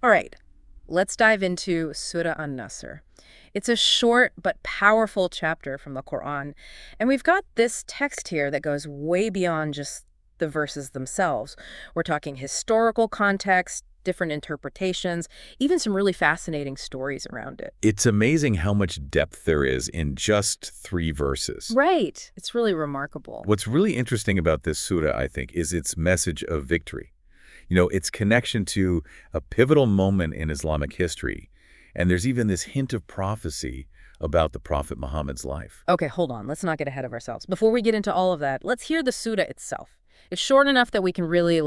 All right, let's dive into Surah An-Nasr. It's a short but powerful chapter from the Quran, and we've got this text here that goes way beyond just the verses themselves. We're talking historical context, different interpretations, even some really fascinating stories around it. It's amazing how much depth there is in just 3 verses. Right. It's really remarkable. What's really interesting about this surah, I think, is its message of victory. Its connection to a pivotal moment in Islamic history. And there's even this hint of prophecy about the Prophet Muhammad's life. Okay, hold on. Let's not get ahead of ourselves. Before we get into all of that, let's hear the surah itself. It's short enough that we can really,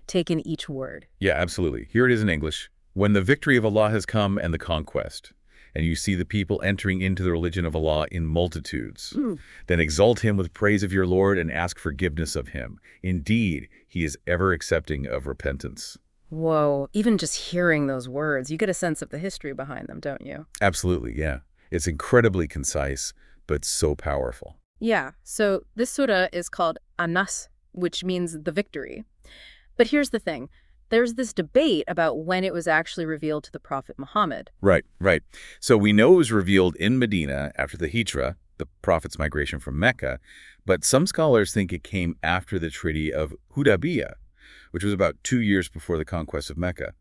take in each word. Yeah, absolutely. Here it is in English. When the victory of Allah has come and the conquest, and you see the people entering into the religion of Allah in multitudes, then exalt him with praise of your Lord and ask forgiveness of him. Indeed, he is ever accepting of repentance. Whoa, even just hearing those words, you get a sense of the history behind them, don't you? Absolutely, yeah. It's incredibly concise, but so powerful. Yeah, so this surah is called An-Nasr, which means the victory. But here's the thing. There's this debate about when it was actually revealed to the Prophet Muhammad. Right, right. So we know it was revealed in Medina after the Hijra, the Prophet's migration from Mecca, but some scholars think it came after the Treaty of Hudaybiyah, which was about 2 years before the conquest of Mecca,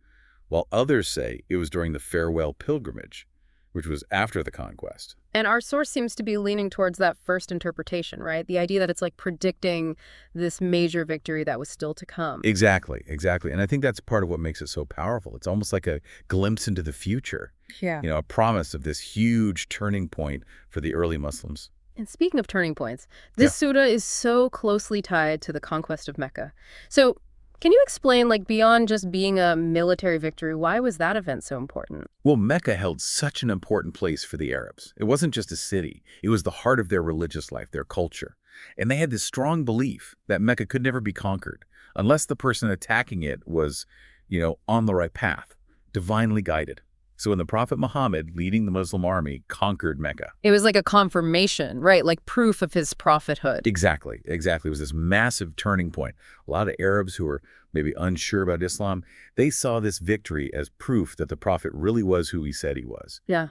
while others say it was during the farewell pilgrimage, which was after the conquest. And our source seems to be leaning towards that first interpretation, right? The idea that it's like predicting this major victory that was still to come. Exactly, exactly. And I think that's part of what makes it so powerful. It's almost like a glimpse into the future, Yeah. a promise of this huge turning point for the early Muslims. And speaking of turning points, this surah is so closely tied to the conquest of Mecca. So can you explain, beyond just being a military victory, why was that event so important? Well, Mecca held such an important place for the Arabs. It wasn't just a city. It was the heart of their religious life, their culture. And they had this strong belief that Mecca could never be conquered unless the person attacking it was, on the right path, divinely guided. So when the Prophet Muhammad, leading the Muslim army, conquered Mecca. It was like a confirmation, right? Like proof of his prophethood. Exactly, exactly. It was this massive turning point. A lot of Arabs who were maybe unsure about Islam, they saw this victory as proof that the Prophet really was who he said he was. Yeah.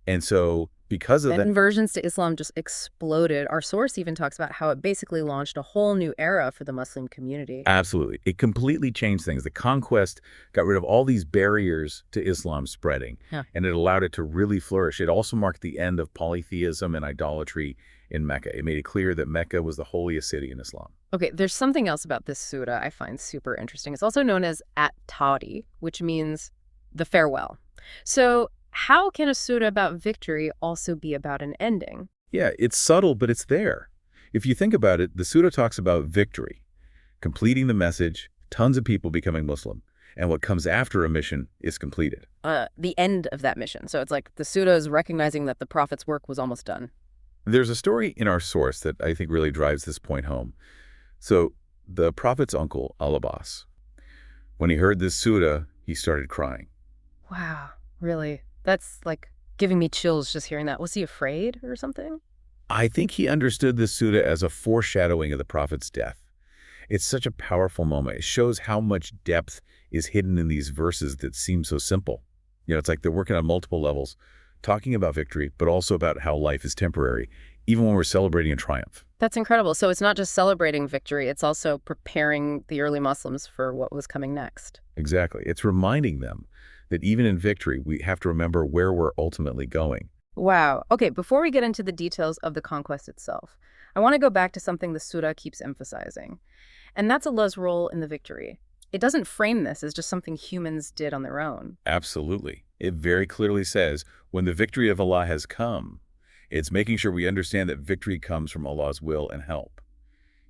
And so because of that, Conversions to Islam just exploded. Our source even talks about how it basically launched a whole new era for the Muslim community. absolutely, it completely changed things. The conquest got rid of all these barriers to Islam spreading, Yeah. and it allowed it to really flourish. It also marked the end of polytheism and idolatry in Mecca. It made it clear that Mecca was the holiest city in Islam. Okay, there's something else about this surah I find super interesting. It's also known as at-Tawdi, which means the farewell. So how can a surah about victory also be about an ending? Yeah, it's subtle, but it's there. If you think about it, the surah talks about victory, completing the message, tons of people becoming Muslim, and what comes after a mission is completed. The end of that mission. So it's like the surah is recognizing that the prophet's work was almost done. There's a story in our source that I think really drives this point home. So the Prophet's uncle, Al-Abbas, when he heard this surah, he started crying. Wow, really? That's giving me chills just hearing that. Was he afraid or something? I think he understood this surah as a foreshadowing of the Prophet's death. It's such a powerful moment. It shows how much depth is hidden in these verses that seem so simple. It's like they're working on multiple levels, talking about victory, but also about how life is temporary, even when we're celebrating a triumph. That's incredible. So it's not just celebrating victory, it's also preparing the early Muslims for what was coming next. Exactly. It's reminding them that even in victory, we have to remember where we're ultimately going. Wow. Okay, before we get into the details of the conquest itself, I want to go back to something the surah keeps emphasizing, and that's Allah's role in the victory. It doesn't frame this as just something humans did on their own. Absolutely. It very clearly says, when the victory of Allah has come, it's making sure we understand that victory comes from Allah's will and help,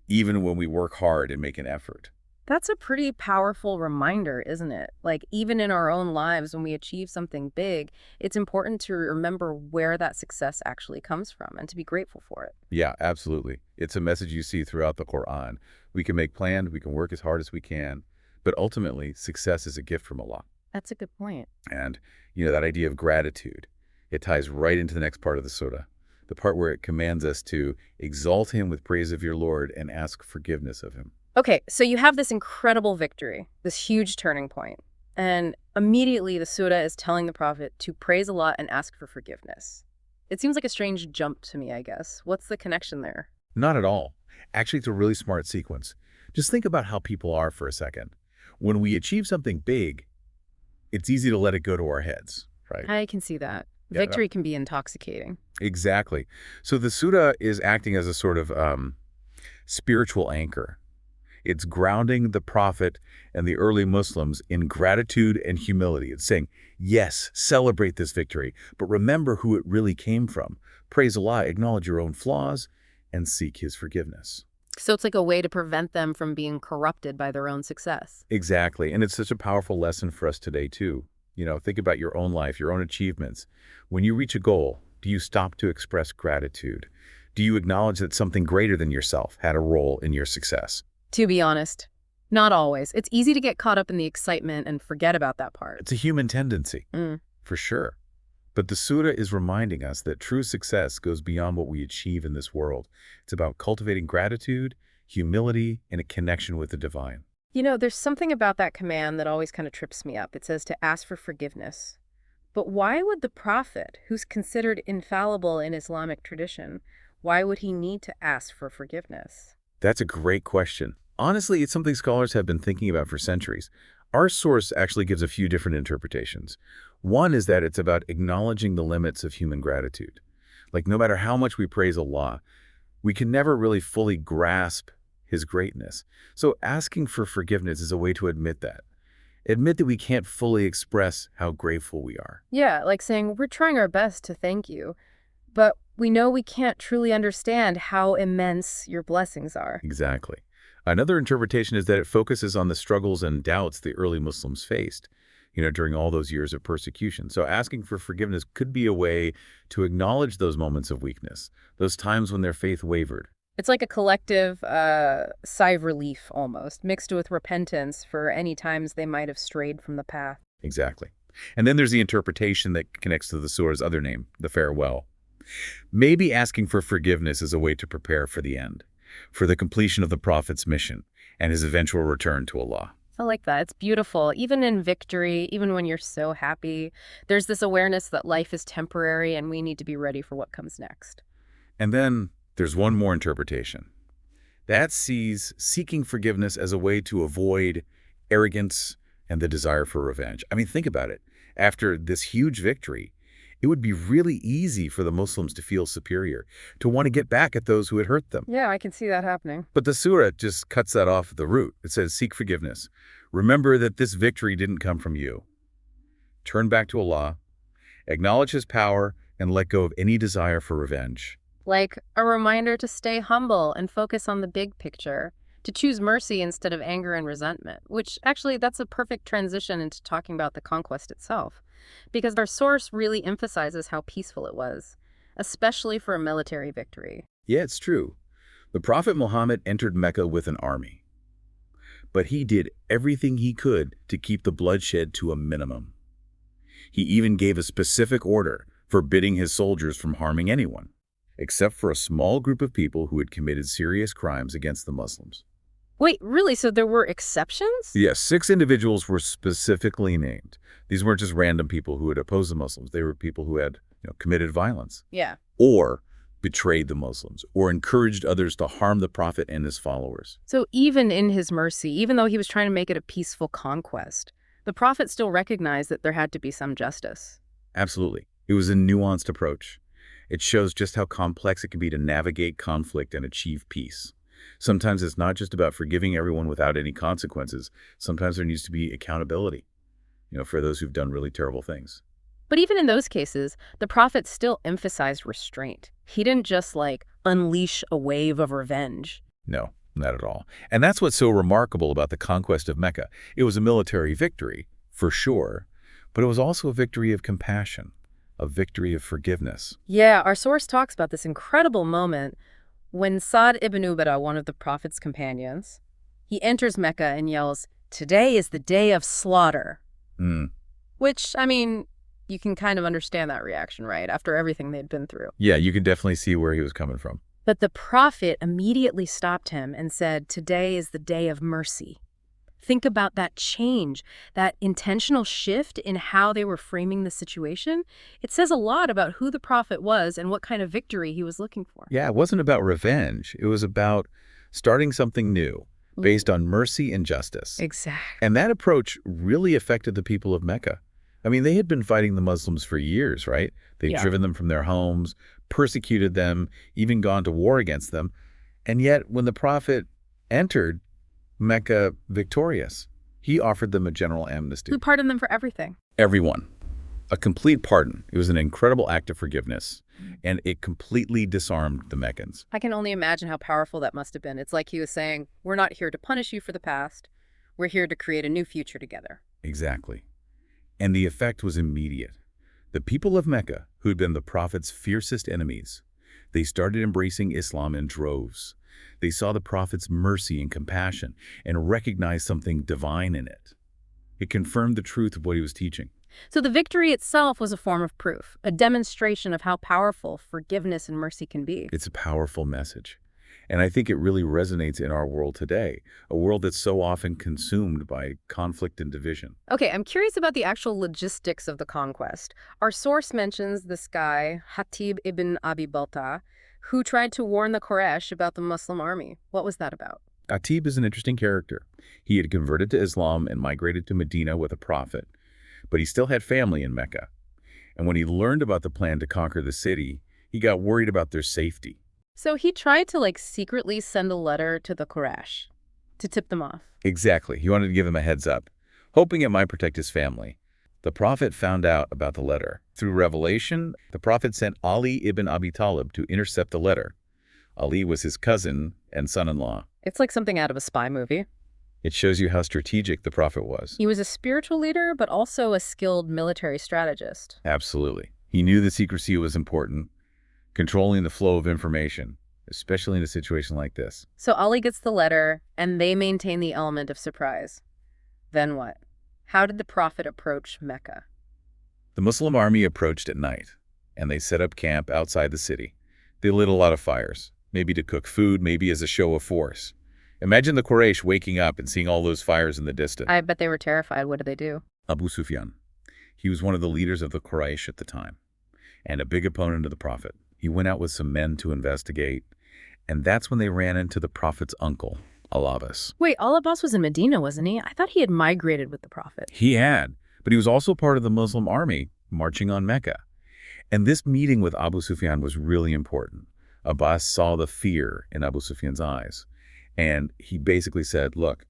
even when we work hard and make an effort. That's a pretty powerful reminder, isn't it? Even in our own lives, when we achieve something big, it's important to remember where that success actually comes from and to be grateful for it. Yeah, absolutely. It's a message you see throughout the Quran. We can make plans, we can work as hard as we can, but ultimately, success is a gift from Allah. That's a good point. And, that idea of gratitude, it ties right into the next part of the surah, the part where it commands us to exalt him with praise of your Lord and ask forgiveness of him. Okay, so you have this incredible victory, this huge turning point. And immediately the surah is telling the Prophet to praise Allah and ask for forgiveness. It seems like a strange jump to me, I guess. What's the connection there? Not at all. Actually, it's a really smart sequence. Just think about how people are for a second. When we achieve something big, it's easy to let it go to our heads, right? I can see that. Yeah, Victory can be intoxicating. exactly. So the surah is acting as a sort of spiritual anchor. It's grounding the Prophet and the early Muslims in gratitude and humility. It's saying, yes, celebrate this victory, but remember who it really came from. Praise Allah, acknowledge your own flaws, and seek His forgiveness. So it's like a way to prevent them from being corrupted by their own success. Exactly. And it's such a powerful lesson for us today, too. Think about your own life, your own achievements. When you reach a goal, do you stop to express gratitude? Do you acknowledge that something greater than yourself had a role in your success? To be honest, not always. It's easy to get caught up in the excitement and forget about that part. It's a human tendency, for sure. But the surah is reminding us that true success goes beyond what we achieve in this world. It's about cultivating gratitude, humility, and a connection with the divine. There's something about that command that always kind of trips me up. It says to ask for forgiveness. But why would the Prophet, who's considered infallible in Islamic tradition, why would he need to ask for forgiveness? That's a great question. Honestly, it's something scholars have been thinking about for centuries. Our source actually gives a few different interpretations. One is that it's about acknowledging the limits of human gratitude. Like, no matter how much we praise Allah, we can never really fully grasp His greatness. So asking for forgiveness is a way to admit that. Admit that we can't fully express how grateful we are. Yeah, like saying, we're trying our best to thank you, but we know we can't truly understand how immense your blessings are. Exactly. Another interpretation is that it focuses on the struggles and doubts the early Muslims faced, during all those years of persecution. So asking for forgiveness could be a way to acknowledge those moments of weakness, those times when their faith wavered. It's like a collective sigh of relief almost, mixed with repentance for any times they might have strayed from the path. Exactly. And then there's the interpretation that connects to the surah's other name, the farewell. Maybe asking for forgiveness is a way to prepare for the end, for the completion of the Prophet's mission and his eventual return to Allah. I like that. It's beautiful. Even in victory, even when you're so happy, there's this awareness that life is temporary and we need to be ready for what comes next. And then there's one more interpretation. That sees seeking forgiveness as a way to avoid arrogance and the desire for revenge. I mean, think about it. After this huge victory, it would be really easy for the Muslims to feel superior, to want to get back at those who had hurt them. Yeah, I can see that happening. But the surah just cuts that off at the root. It says, seek forgiveness. Remember that this victory didn't come from you. Turn back to Allah, acknowledge His power, and let go of any desire for revenge. Like a reminder to stay humble and focus on the big picture, to choose mercy instead of anger and resentment, which actually that's a perfect transition into talking about the conquest itself, because our source really emphasizes how peaceful it was, especially for a military victory. Yeah, it's true. The Prophet Muhammad entered Mecca with an army, but he did everything he could to keep the bloodshed to a minimum. He even gave a specific order forbidding his soldiers from harming anyone, except for a small group of people who had committed serious crimes against the Muslims. Wait, really? So there were exceptions? Yes, 6 individuals were specifically named. These weren't just random people who had opposed the Muslims. They were people who had committed violence. Yeah. Or betrayed the Muslims, or encouraged others to harm the Prophet and his followers. So even in his mercy, even though he was trying to make it a peaceful conquest, the Prophet still recognized that there had to be some justice. Absolutely. It was a nuanced approach. It shows just how complex it can be to navigate conflict and achieve peace. Sometimes it's not just about forgiving everyone without any consequences. Sometimes there needs to be accountability, for those who've done really terrible things. But even in those cases, the Prophet still emphasized restraint. He didn't just, unleash a wave of revenge. No, not at all. And that's what's so remarkable about the conquest of Mecca. It was a military victory, for sure, but it was also a victory of compassion, a victory of forgiveness. Yeah, our source talks about this incredible moment when Sa'd ibn Ubadah, one of the Prophet's companions, he enters Mecca and yells, "Today is the day of slaughter." Which, you can kind of understand that reaction, right? After everything they'd been through. Yeah, you can definitely see where he was coming from. But the Prophet immediately stopped him and said, "Today is the day of mercy." Think about that change, that intentional shift in how they were framing the situation. It says a lot about who the prophet was and what kind of victory he was looking for. Yeah, it wasn't about revenge. It was about starting something new Ooh, based on mercy and justice. exactly. And that approach really affected the people of Mecca. I mean, they had been fighting the Muslims for years, right? They'd Yeah. driven them from their homes, persecuted them, even gone to war against them. And yet, when the prophet entered Mecca victorious, he offered them a general amnesty. Who pardoned them for everything? Everyone. A complete pardon. It was an incredible act of forgiveness, and it completely disarmed the Meccans. I can only imagine how powerful that must have been. It's like he was saying, we're not here to punish you for the past. We're here to create a new future together. Exactly. And the effect was immediate. The people of Mecca, who'd been the prophet's fiercest enemies, they started embracing Islam in droves. They saw the prophet's mercy and compassion and recognized something divine in it. It confirmed the truth of what he was teaching. So the victory itself was a form of proof, a demonstration of how powerful forgiveness and mercy can be. It's a powerful message. And I think it really resonates in our world today, a world that's so often consumed by conflict and division. Okay, I'm curious about the actual logistics of the conquest. Our source mentions this guy, Hatib ibn Abi Balta'ah, who tried to warn the Quraysh about the Muslim army. What was that about? Atib is an interesting character. He had converted to Islam and migrated to Medina with a prophet, but he still had family in Mecca. And when he learned about the plan to conquer the city, he got worried about their safety. So he tried to secretly send a letter to the Quraysh to tip them off. Exactly. He wanted to give them a heads up, hoping it might protect his family. The prophet found out about the letter. Through revelation, the prophet sent Ali ibn Abi Talib to intercept the letter. Ali was his cousin and son-in-law. It's like something out of a spy movie. It shows you how strategic the prophet was. He was a spiritual leader, but also a skilled military strategist. Absolutely. He knew the secrecy was important, controlling the flow of information, especially in a situation like this. So Ali gets the letter, and they maintain the element of surprise. Then what? How did the prophet approach Mecca? The Muslim army approached at night, and they set up camp outside the city. They lit a lot of fires, maybe to cook food, maybe as a show of force. Imagine the Quraysh waking up and seeing all those fires in the distance. I bet they were terrified. What did they do? Abu Sufyan. He was one of the leaders of the Quraysh at the time, and a big opponent of the prophet. He went out with some men to investigate, and that's when they ran into the prophet's uncle, Al-Abbas. Wait, Al-Abbas was in Medina, wasn't he? I thought he had migrated with the prophet. He had, but he was also part of the Muslim army marching on Mecca. And this meeting with Abu Sufyan was really important. Abbas saw the fear in Abu Sufyan's eyes, and he basically said, look,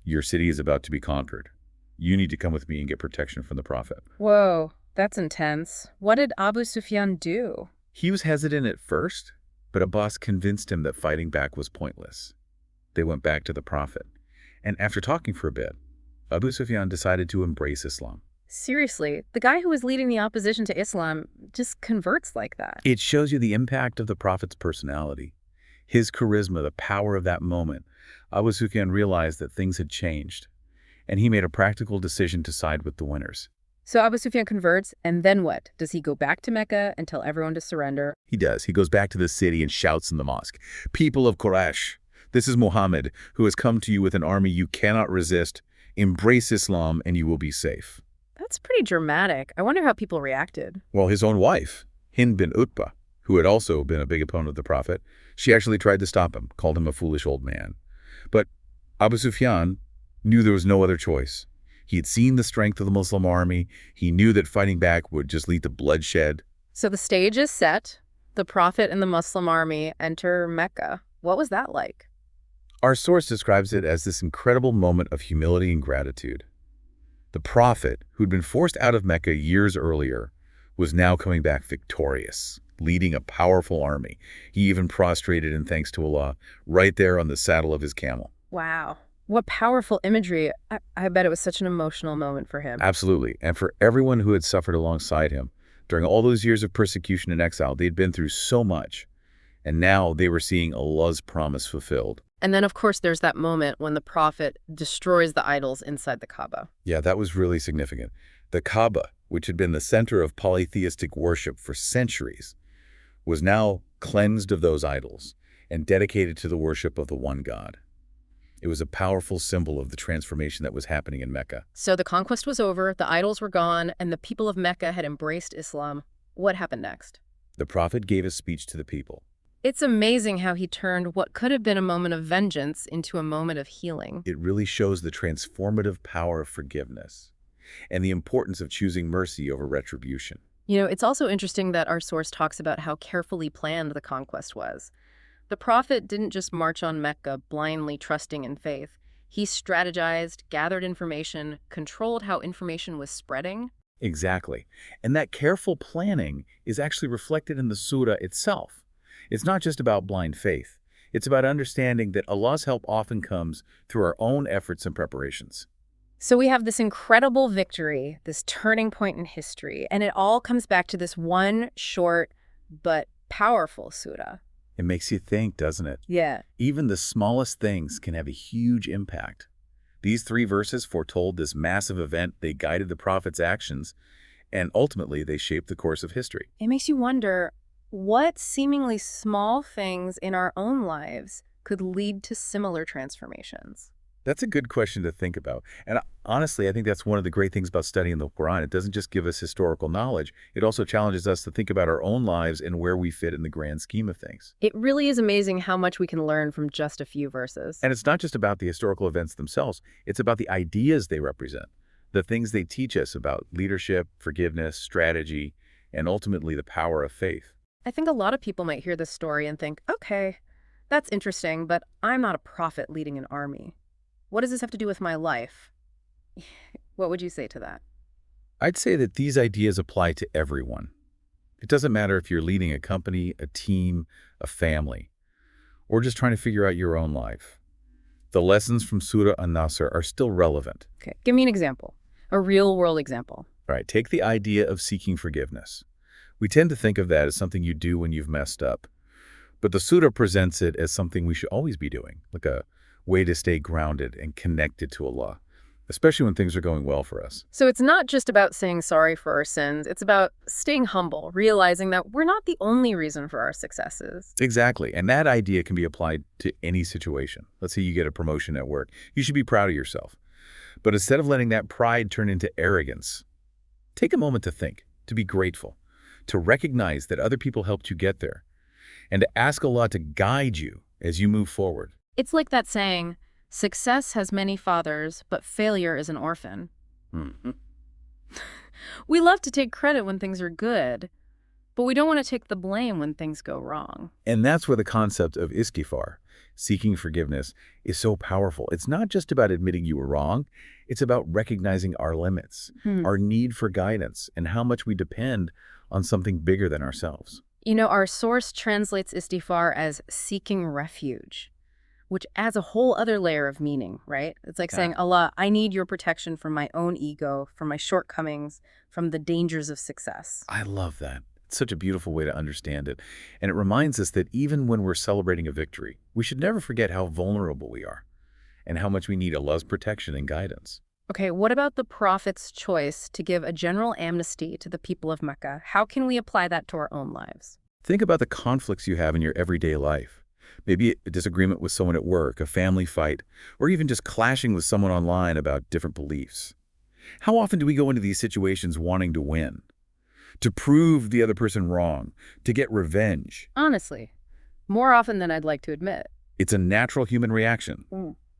your city is about to be conquered. You need to come with me and get protection from the prophet. Whoa, that's intense. What did Abu Sufyan do? He was hesitant at first, but Abbas convinced him that fighting back was pointless. They went back to the prophet, and after talking for a bit, Abu Sufyan decided to embrace Islam. Seriously, the guy who was leading the opposition to Islam just converts like that. It shows you the impact of the prophet's personality, his charisma, the power of that moment. Abu Sufyan realized that things had changed, and he made a practical decision to side with the winners. So Abu Sufyan converts, and then what? Does he go back to Mecca and tell everyone to surrender? He does. He goes back to the city and shouts in the mosque, "People of Quraysh, this is Muhammad, who has come to you with an army you cannot resist. Embrace Islam and you will be safe." That's pretty dramatic. I wonder how people reacted. Well, his own wife, Hind bin Utbah, who had also been a big opponent of the prophet, she actually tried to stop him, called him a foolish old man. But Abu Sufyan knew there was no other choice. He had seen the strength of the Muslim army. He knew that fighting back would just lead to bloodshed. So the stage is set. The prophet and the Muslim army enter Mecca. What was that like? Our source describes it as this incredible moment of humility and gratitude. The prophet, who'd been forced out of Mecca years earlier, was now coming back victorious, leading a powerful army. He even prostrated in thanks to Allah right there on the saddle of his camel. Wow. What powerful imagery. I bet it was such an emotional moment for him. Absolutely. And for everyone who had suffered alongside him, during all those years of persecution and exile, they'd been through so much. And now they were seeing Allah's promise fulfilled. And then, of course, there's that moment when the prophet destroys the idols inside the Kaaba. Yeah, that was really significant. The Kaaba, which had been the center of polytheistic worship for centuries, was now cleansed of those idols and dedicated to the worship of the one God. It was a powerful symbol of the transformation that was happening in Mecca. So the conquest was over, the idols were gone, and the people of Mecca had embraced Islam. What happened next? The prophet gave a speech to the people. It's amazing how he turned what could have been a moment of vengeance into a moment of healing. It really shows the transformative power of forgiveness and the importance of choosing mercy over retribution. It's also interesting that our source talks about how carefully planned the conquest was. The prophet didn't just march on Mecca blindly trusting in faith. He strategized, gathered information, controlled how information was spreading. Exactly. And that careful planning is actually reflected in the surah itself. It's not just about blind faith. It's about understanding that Allah's help often comes through our own efforts and preparations. So we have this incredible victory, this turning point in history, and it all comes back to this one short but powerful surah. It makes you think, doesn't it? Yeah. Even the smallest things can have a huge impact. These 3 verses foretold this massive event. They guided the prophet's actions, and ultimately they shaped the course of history. It makes you wonder what seemingly small things in our own lives could lead to similar transformations. That's a good question to think about. And honestly, I think that's one of the great things about studying the Quran. It doesn't just give us historical knowledge. It also challenges us to think about our own lives and where we fit in the grand scheme of things. It really is amazing how much we can learn from just a few verses. And it's not just about the historical events themselves. It's about the ideas they represent, the things they teach us about leadership, forgiveness, strategy, and ultimately the power of faith. I think a lot of people might hear this story and think, okay, that's interesting, but I'm not a prophet leading an army. What does this have to do with my life? What would you say to that? I'd say that these ideas apply to everyone. It doesn't matter if you're leading a company, a team, a family, or just trying to figure out your own life. The lessons from Surah An-Nasr are still relevant. Okay, give me an example, a real-world example. All right, take the idea of seeking forgiveness. We tend to think of that as something you do when you've messed up. But the surah presents it as something we should always be doing, like a way to stay grounded and connected to Allah, especially when things are going well for us. So it's not just about saying sorry for our sins. It's about staying humble, realizing that we're not the only reason for our successes. Exactly. And that idea can be applied to any situation. Let's say you get a promotion at work. You should be proud of yourself. But instead of letting that pride turn into arrogance, take a moment to think, to be grateful, to recognize that other people helped you get there, and to ask Allah to guide you as you move forward. It's like that saying, success has many fathers, but failure is an orphan. Mm-hmm. We love to take credit when things are good, but we don't want to take the blame when things go wrong. And that's where the concept of istighfar, seeking forgiveness, is so powerful. It's not just about admitting you were wrong. It's about recognizing our limits, our need for guidance, and how much we depend on something bigger than ourselves. Our source translates istighfar as seeking refuge, which adds a whole other layer of meaning, right? It's like saying, Allah, I need your protection from my own ego, from my shortcomings, from the dangers of success. I love that. It's such a beautiful way to understand it. And it reminds us that even when we're celebrating a victory, we should never forget how vulnerable we are and how much we need Allah's protection and guidance. Okay, what about the Prophet's choice to give a general amnesty to the people of Mecca? How can we apply that to our own lives? Think about the conflicts you have in your everyday life. Maybe a disagreement with someone at work, a family fight, or even just clashing with someone online about different beliefs. How often do we go into these situations wanting to win? To prove the other person wrong, to get revenge? Honestly, more often than I'd like to admit. It's a natural human reaction.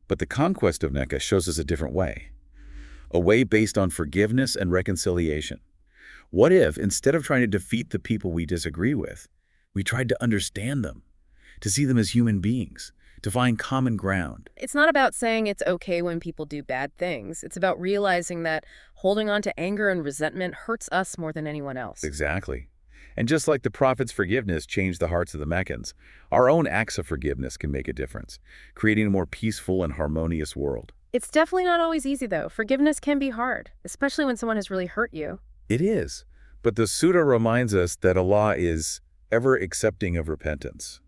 But the conquest of Mecca shows us a different way. A way based on forgiveness and reconciliation. What if, instead of trying to defeat the people we disagree with, we tried to understand them, to see them as human beings, to find common ground? It's not about saying it's okay when people do bad things. It's about realizing that holding on to anger and resentment hurts us more than anyone else. Exactly. And just like the Prophet's forgiveness changed the hearts of the Meccans, our own acts of forgiveness can make a difference, creating a more peaceful and harmonious world. It's definitely not always easy, though. Forgiveness can be hard, especially when someone has really hurt you. It is. But the surah reminds us that Allah is ever accepting of repentance.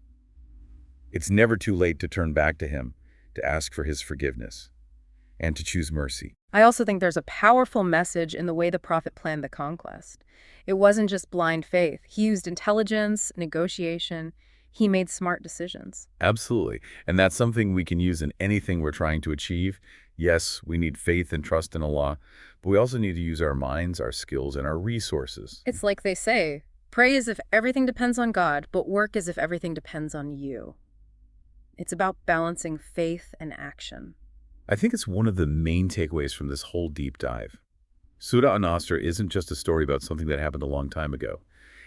It's never too late to turn back to Him, to ask for His forgiveness, and to choose mercy. I also think there's a powerful message in the way the Prophet planned the conquest. It wasn't just blind faith. He used intelligence, negotiation. He made smart decisions. Absolutely. And that's something we can use in anything we're trying to achieve. Yes, we need faith and trust in Allah, but we also need to use our minds, our skills, and our resources. It's like they say, pray as if everything depends on God, but work as if everything depends on you. It's about balancing faith and action. I think it's one of the main takeaways from this whole deep dive. Surah An-Nasr isn't just a story about something that happened a long time ago.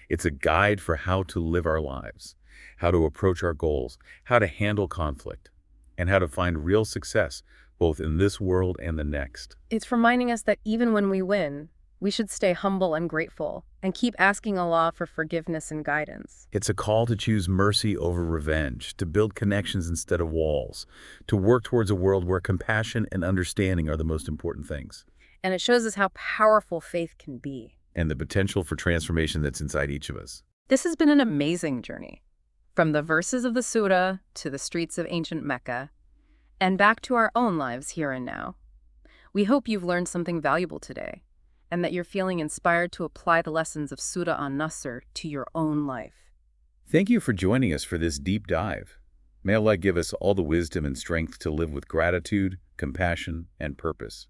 It's a guide for how to live our lives, how to approach our goals, how to handle conflict, and how to find real success both in this world and the next. It's reminding us that even when we win, we should stay humble and grateful and keep asking Allah for forgiveness and guidance. It's a call to choose mercy over revenge, to build connections instead of walls, to work towards a world where compassion and understanding are the most important things, And it shows us how powerful faith can be. and the potential for transformation that's inside each of us. This has been an amazing journey. From the verses of the Surah to the streets of ancient Mecca, and back to our own lives here and now. We hope you've learned something valuable today, and that you're feeling inspired to apply the lessons of Surah An-Nasr to your own life. Thank you for joining us for this deep dive. May Allah give us all the wisdom and strength to live with gratitude, compassion, and purpose.